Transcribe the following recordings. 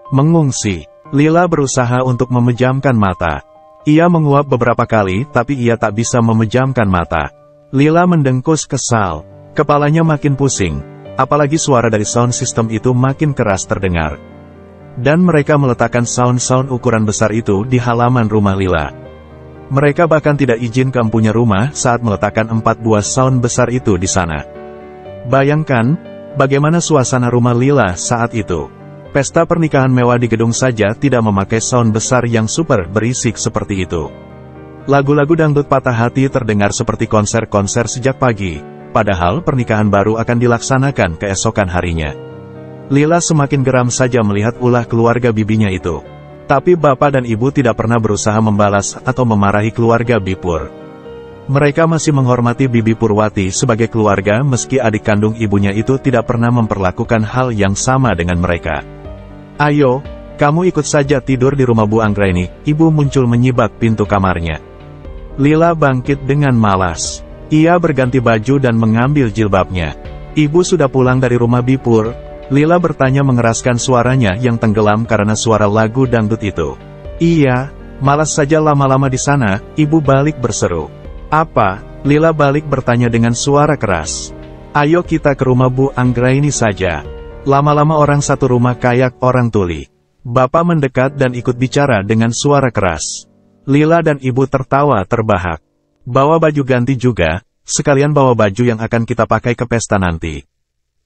Mengungsi. Lila berusaha untuk memejamkan mata. Ia menguap beberapa kali tapi ia tak bisa memejamkan mata. Lila mendengkus kesal. Kepalanya makin pusing. Apalagi suara dari sound system itu makin keras terdengar. Dan mereka meletakkan sound-sound ukuran besar itu di halaman rumah Lila. Mereka bahkan tidak izin ke empunya rumah saat meletakkan 4 buah sound besar itu di sana. Bayangkan, bagaimana suasana rumah Lila saat itu. Pesta pernikahan mewah di gedung saja tidak memakai sound besar yang super berisik seperti itu. Lagu-lagu dangdut patah hati terdengar seperti konser-konser sejak pagi, padahal pernikahan baru akan dilaksanakan keesokan harinya. Lila semakin geram saja melihat ulah keluarga bibinya itu. Tapi bapak dan ibu tidak pernah berusaha membalas atau memarahi keluarga Bipur. Mereka masih menghormati Bibi Purwati sebagai keluarga meski adik kandung ibunya itu tidak pernah memperlakukan hal yang sama dengan mereka. Ayo, kamu ikut saja tidur di rumah Bu Anggraini. Ibu muncul menyibak pintu kamarnya. Lila bangkit dengan malas. Ia berganti baju dan mengambil jilbabnya. Ibu sudah pulang dari rumah Bipur. Lila bertanya mengeraskan suaranya yang tenggelam karena suara lagu dangdut itu. Iya, malas saja lama-lama di sana, ibu balik berseru. Apa? Lila balik bertanya dengan suara keras. Ayo kita ke rumah Bu Anggraini saja. Lama-lama orang satu rumah kayak orang tuli. Bapak mendekat dan ikut bicara dengan suara keras. Lila dan ibu tertawa terbahak. Bawa baju ganti juga, sekalian bawa baju yang akan kita pakai ke pesta nanti.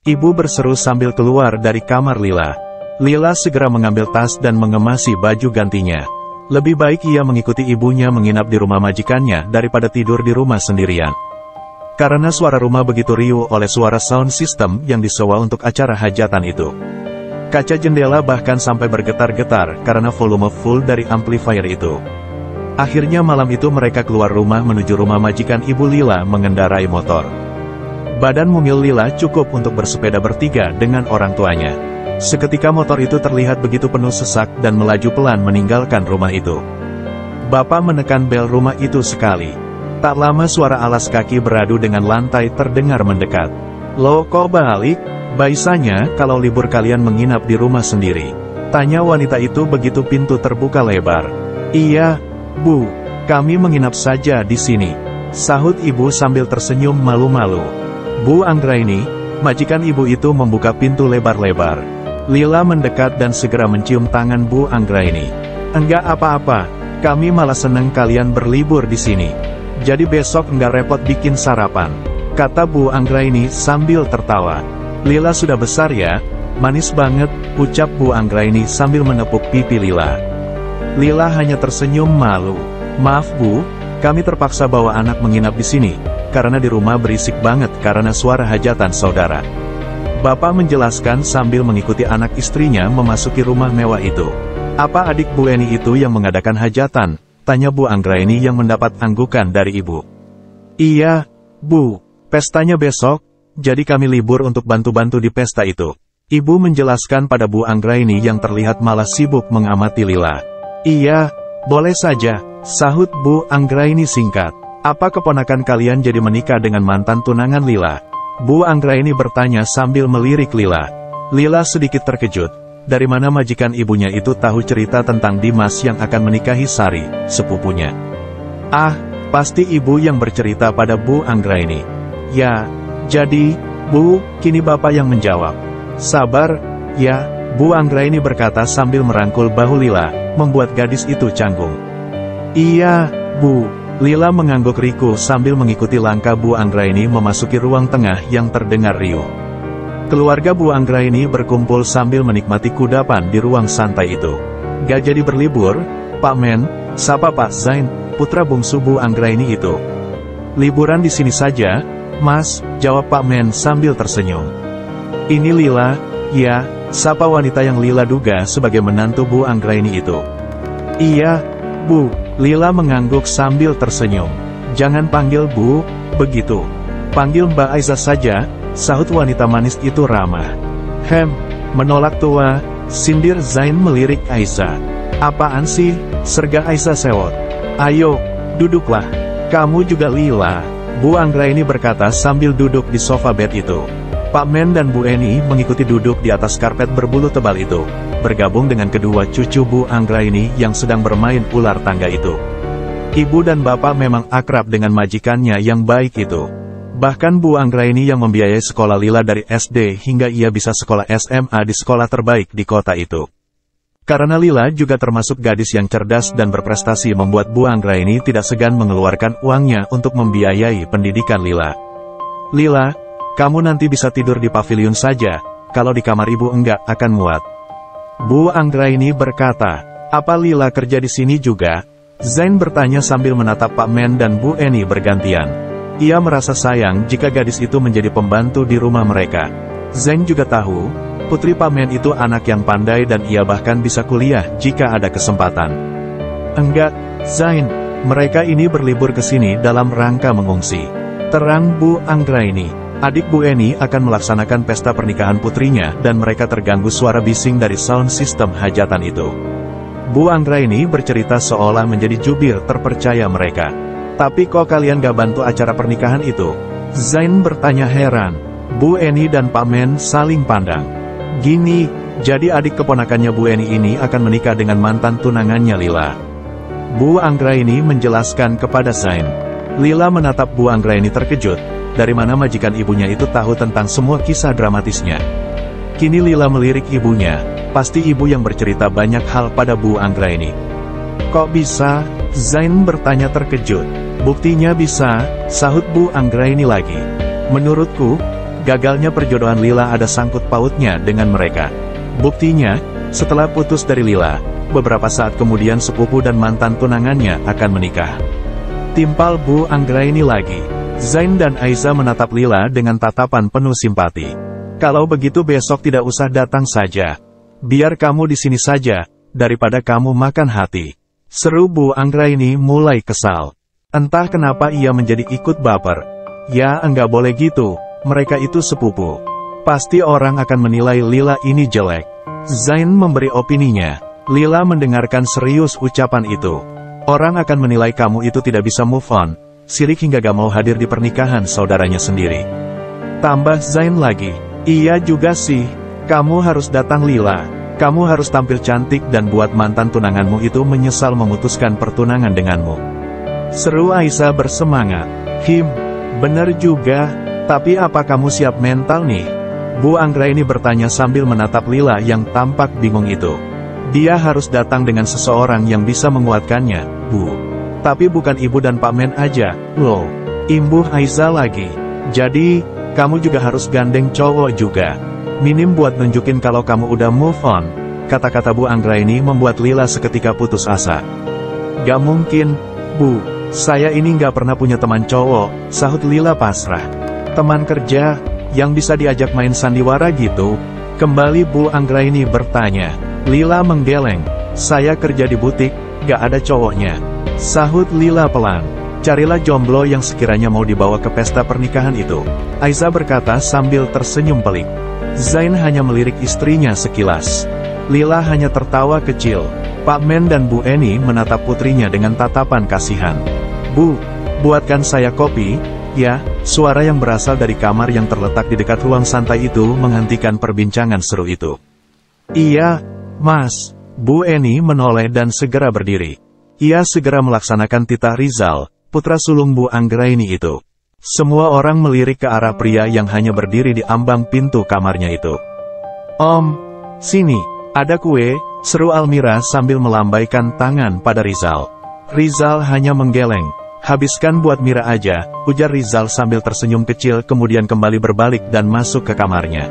Ibu berseru sambil keluar dari kamar Lila. Lila segera mengambil tas dan mengemasi baju gantinya. Lebih baik ia mengikuti ibunya menginap di rumah majikannya daripada tidur di rumah sendirian. Karena suara rumah begitu riuh oleh suara sound system yang disewa untuk acara hajatan itu. Kaca jendela bahkan sampai bergetar-getar karena volume full dari amplifier itu. Akhirnya malam itu mereka keluar rumah menuju rumah majikan ibu Lila mengendarai motor. Badan mumil Lila cukup untuk bersepeda bertiga dengan orang tuanya. Seketika motor itu terlihat begitu penuh sesak dan melaju pelan meninggalkan rumah itu. Bapak menekan bel rumah itu sekali. Tak lama suara alas kaki beradu dengan lantai terdengar mendekat. Loh kok balik? Baisanya kalau libur kalian menginap di rumah sendiri. Tanya wanita itu begitu pintu terbuka lebar. Iya, Bu, kami menginap saja di sini. Sahut ibu sambil tersenyum malu-malu. Bu Anggraini, majikan ibu itu membuka pintu lebar-lebar. Lila mendekat dan segera mencium tangan Bu Anggraini. Enggak apa-apa, kami malah seneng kalian berlibur di sini. Jadi besok enggak repot bikin sarapan, kata Bu Anggraini sambil tertawa. Lila sudah besar ya, manis banget, ucap Bu Anggraini sambil menepuk pipi Lila. Lila hanya tersenyum malu. Maaf Bu, kami terpaksa bawa anak menginap di sini, karena di rumah berisik banget karena suara hajatan saudara. Bapak menjelaskan sambil mengikuti anak istrinya memasuki rumah mewah itu. Apa adik Bu Eni itu yang mengadakan hajatan? Tanya Bu Anggraini yang mendapat anggukan dari ibu. Iya, Bu, pestanya besok, jadi kami libur untuk bantu-bantu di pesta itu. Ibu menjelaskan pada Bu Anggraini yang terlihat malah sibuk mengamati Lila. Iya, boleh saja, sahut Bu Anggraini singkat. Apa keponakan kalian jadi menikah dengan mantan tunangan Lila? Bu Anggraini bertanya sambil melirik Lila. Lila sedikit terkejut. Dari mana majikan ibunya itu tahu cerita tentang Dimas yang akan menikahi Sari, sepupunya? Ah, pasti ibu yang bercerita pada Bu Anggraini. Ya, jadi, Bu, kini bapak yang menjawab. Sabar, ya, Bu Anggraini berkata sambil merangkul bahu Lila, membuat gadis itu canggung. Iya, Bu, Lila mengangguk riku sambil mengikuti langkah Bu Anggraini memasuki ruang tengah yang terdengar riuh. Keluarga Bu Anggraini berkumpul sambil menikmati kudapan di ruang santai itu. Gak jadi berlibur, Pak Men, sapa Pak Zain, putra bungsu Bu Anggraini itu. Liburan di sini saja, Mas, jawab Pak Men sambil tersenyum. Ini Lila, ya, sapa wanita yang Lila duga sebagai menantu Bu Anggraini itu. Iya, Bu, Lila mengangguk sambil tersenyum. Jangan panggil Bu, begitu. Panggil Mbak Aiza saja, sahut wanita manis itu ramah. Menolak tua, sindir Zain melirik Aiza. Apaan sih, serga Aiza sewot. Ayo, duduklah. Kamu juga Lila, Bu Anggraini berkata sambil duduk di sofa bed itu. Pak Men dan Bu Eni mengikuti duduk di atas karpet berbulu tebal itu, bergabung dengan kedua cucu Bu Anggraini yang sedang bermain ular tangga itu. Ibu dan bapak memang akrab dengan majikannya yang baik itu. Bahkan Bu Anggraini yang membiayai sekolah Lila dari SD hingga ia bisa sekolah SMA di sekolah terbaik di kota itu. Karena Lila juga termasuk gadis yang cerdas dan berprestasi membuat Bu Anggraini tidak segan mengeluarkan uangnya untuk membiayai pendidikan Lila. Lila, kamu nanti bisa tidur di pavilion saja, kalau di kamar ibu enggak akan muat. Bu Anggraini berkata, apa Lila kerja di sini juga? Zain bertanya sambil menatap Pak Men dan Bu Eni bergantian. Ia merasa sayang jika gadis itu menjadi pembantu di rumah mereka. Zain juga tahu, putri Pak Men itu anak yang pandai dan ia bahkan bisa kuliah jika ada kesempatan. Enggak, Zain, mereka ini berlibur ke sini dalam rangka mengungsi. Terang Bu Anggraini. Adik Bu Eni akan melaksanakan pesta pernikahan putrinya dan mereka terganggu suara bising dari sound system hajatan itu. Bu Anggraini bercerita seolah menjadi jubir terpercaya mereka. Tapi kok kalian gak bantu acara pernikahan itu? Zain bertanya heran. Bu Eni dan Pak Men saling pandang. Gini, jadi adik keponakannya Bu Eni ini akan menikah dengan mantan tunangannya Lila. Bu Anggraini menjelaskan kepada Zain. Lila menatap Bu Anggraini terkejut. Dari mana majikan ibunya itu tahu tentang semua kisah dramatisnya? Kini Lila melirik ibunya. Pasti ibu yang bercerita banyak hal pada Bu Anggraini. Kok bisa? Zain bertanya terkejut. Buktinya bisa, sahut Bu Anggraini lagi. Menurutku, gagalnya perjodohan Lila ada sangkut pautnya dengan mereka. Buktinya, setelah putus dari Lila, beberapa saat kemudian sepupu dan mantan tunangannya akan menikah. Timpal Bu Anggraini lagi. Zain dan Aiza menatap Lila dengan tatapan penuh simpati. Kalau begitu besok tidak usah datang saja. Biar kamu di sini saja, daripada kamu makan hati. Seru Bu Anggraini mulai kesal. Entah kenapa ia menjadi ikut baper. Ya enggak boleh gitu, mereka itu sepupu. Pasti orang akan menilai Lila ini jelek. Zain memberi opininya. Lila mendengarkan serius ucapan itu. Orang akan menilai kamu itu tidak bisa move on, sirik hingga gak mau hadir di pernikahan saudaranya sendiri. Tambah Zain lagi. Iya juga sih. Kamu harus datang Lila. Kamu harus tampil cantik dan buat mantan tunanganmu itu menyesal memutuskan pertunangan denganmu. Seru Aisyah bersemangat. Bener juga. Tapi apa kamu siap mental nih? Bu Anggraini bertanya sambil menatap Lila yang tampak bingung itu. Dia harus datang dengan seseorang yang bisa menguatkannya, Bu. Tapi bukan ibu dan Pak Men aja, loh. Imbuh Aisyah lagi. Jadi, kamu juga harus gandeng cowok juga. Minim buat nunjukin kalau kamu udah move on. Kata-kata Bu Anggraini membuat Lila seketika putus asa. Gak mungkin, Bu. Saya ini gak pernah punya teman cowok, sahut Lila pasrah. Teman kerja, yang bisa diajak main sandiwara gitu? Kembali Bu Anggraini bertanya. Lila menggeleng. Saya kerja di butik, gak ada cowoknya. Sahut Lila pelan. Carilah jomblo yang sekiranya mau dibawa ke pesta pernikahan itu. Aiza berkata sambil tersenyum pelik. Zain hanya melirik istrinya sekilas. Lila hanya tertawa kecil. Pak Men dan Bu Eni menatap putrinya dengan tatapan kasihan. Bu, buatkan saya kopi, ya. Suara yang berasal dari kamar yang terletak di dekat ruang santai itu menghentikan perbincangan seru itu. Iya, Mas. Bu Eni menoleh dan segera berdiri. Ia segera melaksanakan titah Rizal, putra sulung Bu Anggraini itu. Semua orang melirik ke arah pria yang hanya berdiri di ambang pintu kamarnya itu. Om, sini, ada kue, seru Almira sambil melambaikan tangan pada Rizal. Rizal hanya menggeleng. Habiskan buat Mira aja, ujar Rizal sambil tersenyum kecil kemudian kembali berbalik dan masuk ke kamarnya.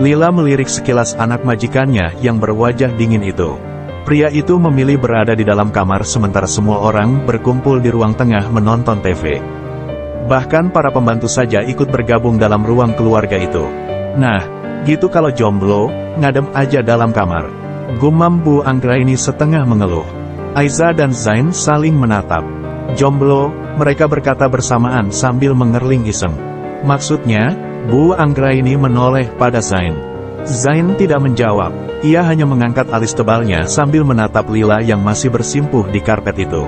Lila melirik sekilas anak majikannya yang berwajah dingin itu. Pria itu memilih berada di dalam kamar sementara semua orang berkumpul di ruang tengah menonton TV. Bahkan para pembantu saja ikut bergabung dalam ruang keluarga itu. Nah, gitu kalau jomblo, ngadem aja dalam kamar. Gumam Bu Anggraini setengah mengeluh. Aiza dan Zain saling menatap. Jomblo, mereka berkata bersamaan sambil mengerling iseng. Maksudnya, Bu Anggraini menoleh pada Zain. Zain tidak menjawab. Ia hanya mengangkat alis tebalnya sambil menatap Lila yang masih bersimpuh di karpet itu.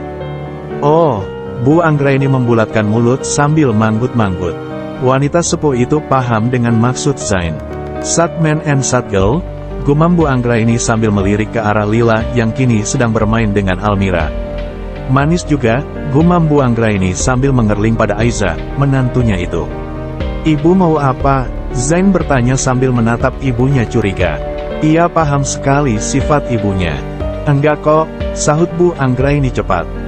Oh, Bu Anggraini membulatkan mulut sambil manggut-manggut. Wanita sepuh itu paham dengan maksud Zain. "Sad man and sad girl," gumam Bu Anggraini sambil melirik ke arah Lila yang kini sedang bermain dengan Almira. "Manis juga," gumam Bu Anggraini sambil mengerling pada Aiza, menantunya itu. "Ibu mau apa?" Zain bertanya sambil menatap ibunya curiga. Ia paham sekali sifat ibunya. "Enggak kok," sahut Bu Anggraini cepat.